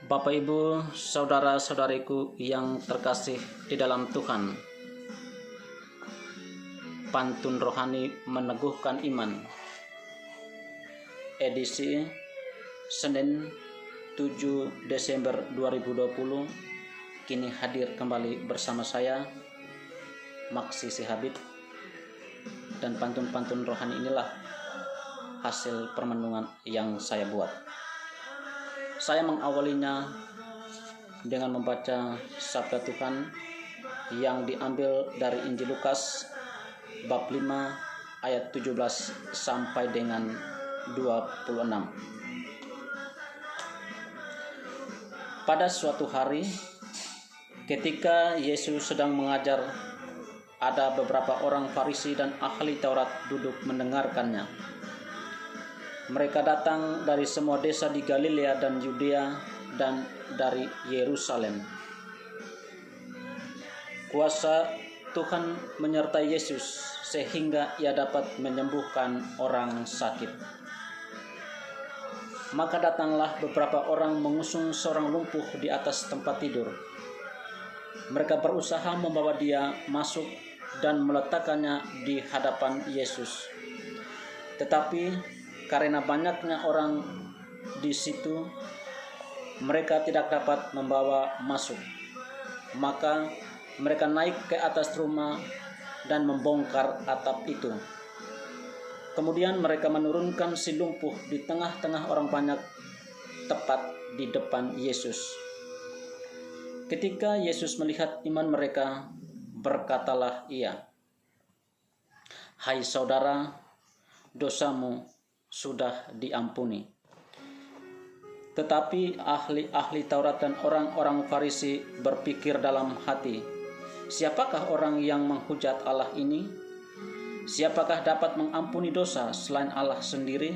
Bapak Ibu, saudara-saudariku yang terkasih di dalam Tuhan, Pantun Rohani Meneguhkan Iman, edisi Senin 7 Desember 2020, kini hadir kembali bersama saya, Maksi Sihabib, dan pantun-pantun rohani inilah hasil permenungan yang saya buat. Saya mengawalinya dengan membaca sabda Tuhan yang diambil dari Injil Lukas bab 5 ayat 17 sampai dengan 26. Pada suatu hari ketika Yesus sedang mengajar, ada beberapa orang Farisi dan ahli Taurat duduk mendengarkannya. Mereka datang dari semua desa di Galilea dan Yudea dan dari Yerusalem. Kuasa Tuhan menyertai Yesus sehingga ia dapat menyembuhkan orang sakit. Maka datanglah beberapa orang mengusung seorang lumpuh di atas tempat tidur. Mereka berusaha membawa dia masuk dan meletakkannya di hadapan Yesus. Tetapi karena banyaknya orang di situ, mereka tidak dapat membawa masuk. Maka mereka naik ke atas rumah dan membongkar atap itu. Kemudian mereka menurunkan si lumpuh di tengah-tengah orang banyak, tepat di depan Yesus. Ketika Yesus melihat iman mereka, berkatalah ia, "Hai saudara, dosamu sudah diampuni." Tetapi ahli-ahli Taurat dan orang-orang Farisi berpikir dalam hati, "Siapakah orang yang menghujat Allah ini? Siapakah dapat mengampuni dosa selain Allah sendiri?"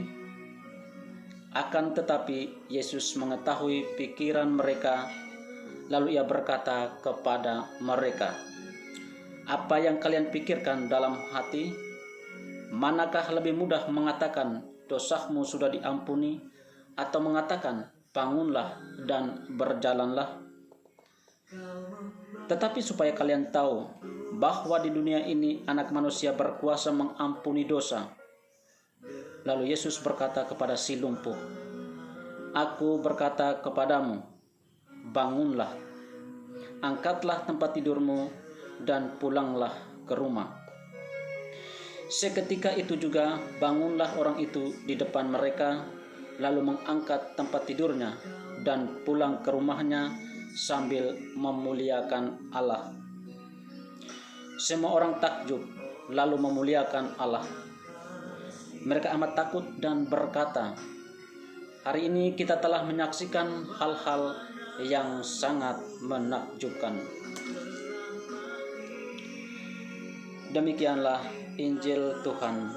Akan tetapi Yesus mengetahui pikiran mereka, lalu ia berkata kepada mereka, "Apa yang kalian pikirkan dalam hati? Manakah lebih mudah mengatakan, 'Dosamu sudah diampuni,' atau mengatakan, 'Bangunlah dan berjalanlah'? Tetapi supaya kalian tahu bahwa di dunia ini Anak Manusia berkuasa mengampuni dosa." Lalu Yesus berkata kepada si lumpuh, "Aku berkata kepadamu, bangunlah, angkatlah tempat tidurmu dan pulanglah ke rumah." Seketika itu juga bangunlah orang itu di depan mereka, lalu mengangkat tempat tidurnya dan pulang ke rumahnya sambil memuliakan Allah. Semua orang takjub lalu memuliakan Allah. Mereka amat takut dan berkata, "Hari ini kita telah menyaksikan hal-hal yang sangat menakjubkan." Demikianlah Injil Tuhan.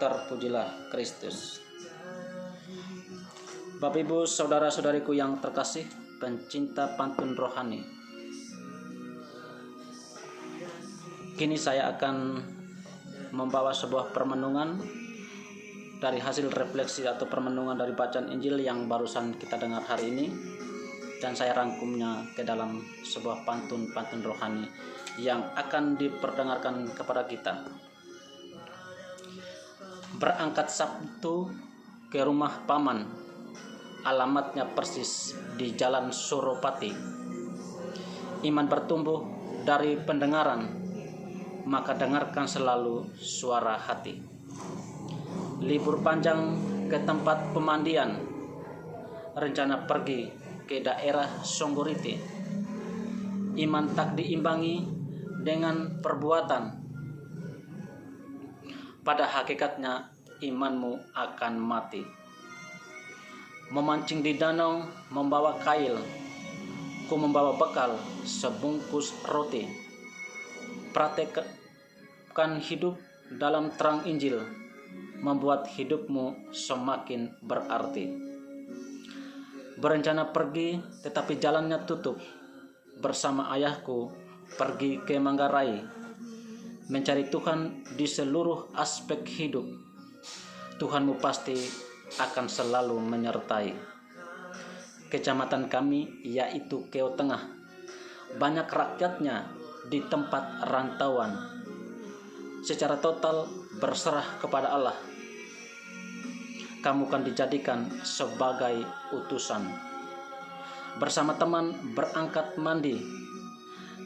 Terpujilah Kristus. Bapak Ibu, saudara-saudariku yang terkasih, pencinta pantun rohani, kini saya akan membawa sebuah permenungan dari hasil refleksi atau permenungan dari bacaan Injil yang barusan kita dengar hari ini, dan saya rangkumnya ke dalam sebuah pantun-pantun rohani yang akan diperdengarkan kepada kita. Berangkat Sabtu ke rumah paman, alamatnya persis di Jalan Suropati. Iman bertumbuh dari pendengaran, maka dengarkan selalu suara hati. Libur panjang ke tempat pemandian, rencana pergi ke daerah Songgoriti. Iman tak diimbangi dengan perbuatan. Pada hakikatnya imanmu akan mati. Memancing di danau, membawa kail, ku membawa bekal sebungkus roti. Praktekkan hidup dalam terang Injil, membuat hidupmu semakin berarti. Berencana pergi, tetapi jalannya tutup. Bersama ayahku pergi ke Manggarai, mencari Tuhan di seluruh aspek hidup. Tuhanmu pasti akan selalu menyertai. kecamatan kami yaitu Keo Tengah. Banyak rakyatnya di tempat rantauan. Secara total berserah kepada Allah. Kamu kan dijadikan sebagai utusan. Bersama teman berangkat mandi,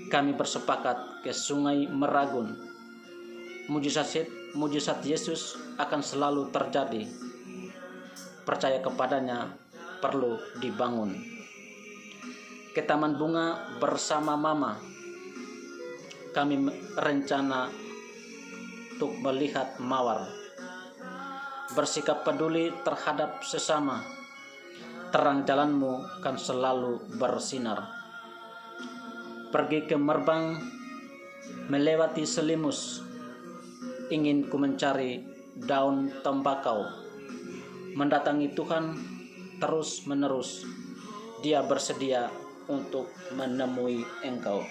kami bersepakat ke Sungai Meragun. Mujizat Yesus akan selalu terjadi. Percaya kepadanya perlu dibangun. Ke Taman Bunga bersama Mama, kami rencana untuk melihat mawar. Bersikap peduli terhadap sesama, terang jalanmu kan selalu bersinar. Pergi ke Merbang, melewati Selimus, ingin ku mencari daun tembakau. Mendatangi Tuhan terus menerus, Dia bersedia untuk menemui engkau.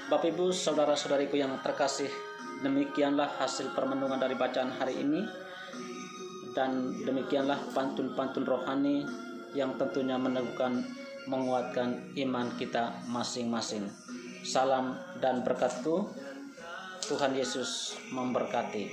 Bapak Ibu, saudara-saudariku yang terkasih, demikianlah hasil permenungan dari bacaan hari ini, dan demikianlah pantun-pantun rohani yang tentunya meneguhkan, menguatkan iman kita masing-masing. Salam dan berkat-Ku. Tuhan Yesus memberkati.